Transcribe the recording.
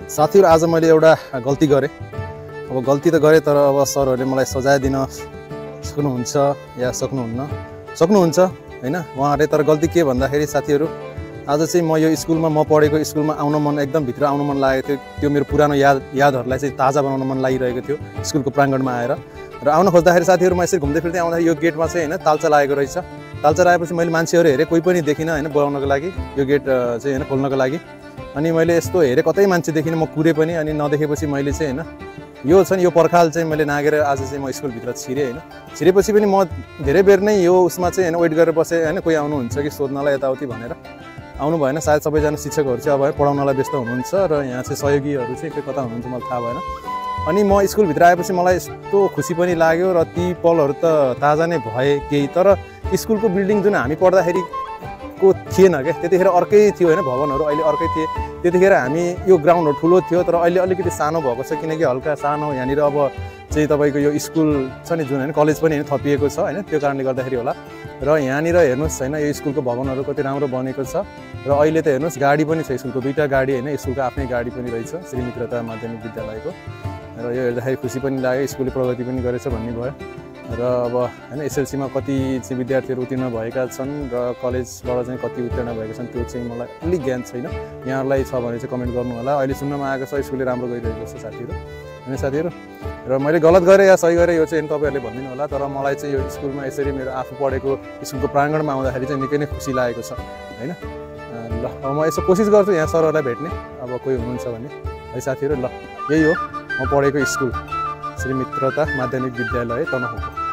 साथीहरु आज मैले एउटा गल्ती गरेँ। अब गल्ती त गरेँ तर अब सरहरूले मलाई सजाय दिन सक्नुहुन्छ या सक्नुहुन्छ हैन उहाँहरूले। तर गल्ती के भन्दाखेरि साथीहरु आज चाहिँ म यो स्कुलमा म पढेको स्कुलमा आउन मन एकदम भित्र आउन मन लागेको थियो। त्यो मेरो पुरानो यादहरूलाई चाहिँ ताजा बनाउन मन लागिरहेको थियो स्कुलको प्राङ्गणमा आएर। र आउन खोज्दाखेरि साथीहरु म यसरी घुम्दै फिर्दै आउँदाखेरि यो गेटमा चाहिँ हैन तालचा लागेको रहेछ। तालचा लागेपछि मैले मान्छेहरु हेरे कोही पनि देखिन हैन बोलाउनको लागि यो गेट चाहिँ हैन खोल्नको लागि। अनि मैले यस्तो हेरे कतै मान्छे देखिन म कुरे पनि अनि नदेखेपछि मैले चाहिँ हैन यो छ नि यो पर्खाल चाहिँ मैले नागेर आज चाहिँ म स्कुल भित्र छिरे हैन। छिरेपछि पनि म धेरै बेर नै यो उसमा चाहिँ हैन वेट गरेर बसे हैन कोही आउनुहुन्छ कि सोध्नलाई यताउति भनेर आउनु भएन। सायद सबैजना शिक्षकहरु चाहिँ अब पढाउनलाई व्यस्त हुनुहुन्छ र यहाँ चाहिँ सहयोगीहरु चाहिँ के कता हुनुहुन्छ मलाई थाहा भएन। अनि म स्कुल भित्र आएपछि मलाई यस्तो खुसी पनि लाग्यो र ती पलहरु त ताजा नै भए केही। तर स्कुलको बिल्डिङ जुन हामी पढ्दाखेरि को थिएन के त्यतिखेर अर्कै थियो हैन भवनहरु अहिले अर्कै थिए। त्यतिखेर हामी यो ग्राउन्डहरु ठुलो थियो तर अहिले अलिकति सानो भएको छ किनकि हल्का सानो यहाँनिर अब चाहिँ तपाईको यो स्कुल छ नि जुन हैन कलेज पनि हैन थपिएको छ हैन त्यो कारणले गर्दाखेरि होला। र यहाँनिर हेर्नुस् हैन यो स्कुलको भवनहरु कति राम्रो बनेको छ। र अहिले त हेर्नुस् गाडी पनि छ स्कुलको दुईटा गाडी हैन स्कुलको आफ्नै गाडी पनि रहेछ श्री मित्रता माध्यमिक विद्यालयको। र यो हेर्दाखेरि खुसी पनि लाग्यो स्कुलले प्रगति पनि गरेछ भन्ने भयो। र अब हैन एसएलसीमा कति चाहिँ विद्यार्थीहरु उत्तीर्ण भएका छन् र कलेजबाट चाहिँ कति उत्तीर्ण भएका छन् त्यो चाहिँ मलाई अलिक ज्ञान छैन। यहाँहरुलाई छ भने चाहिँ कमेन्ट गर्नु होला। अहिले सुन्नमा आएको छ स्कुलले राम्रो गरिरहेको छ साथीहरु हैन साथीहरु। र मैले गलत गरेँ या सही गरेँ यो चाहिँ तपाईहरुले भनिदिनु होला। तर मलाई चाहिँ यो स्कुलमा यसरी मेरो आफू पढेको स्कुलको प्राङ्गणमा आउँदाखेरि चाहिँ निकै नै खुसी लागेको छ हैन। ल अब म यसो कोसिस गर्छु यहाँ सरहरुलाई भेट्ने अब कोही हुनुहुन्छ भने है साथीहरु। ल यही हो म पढेको स्कुल श्री मित्रता माध्यमिक विद्यालय तनहुँ।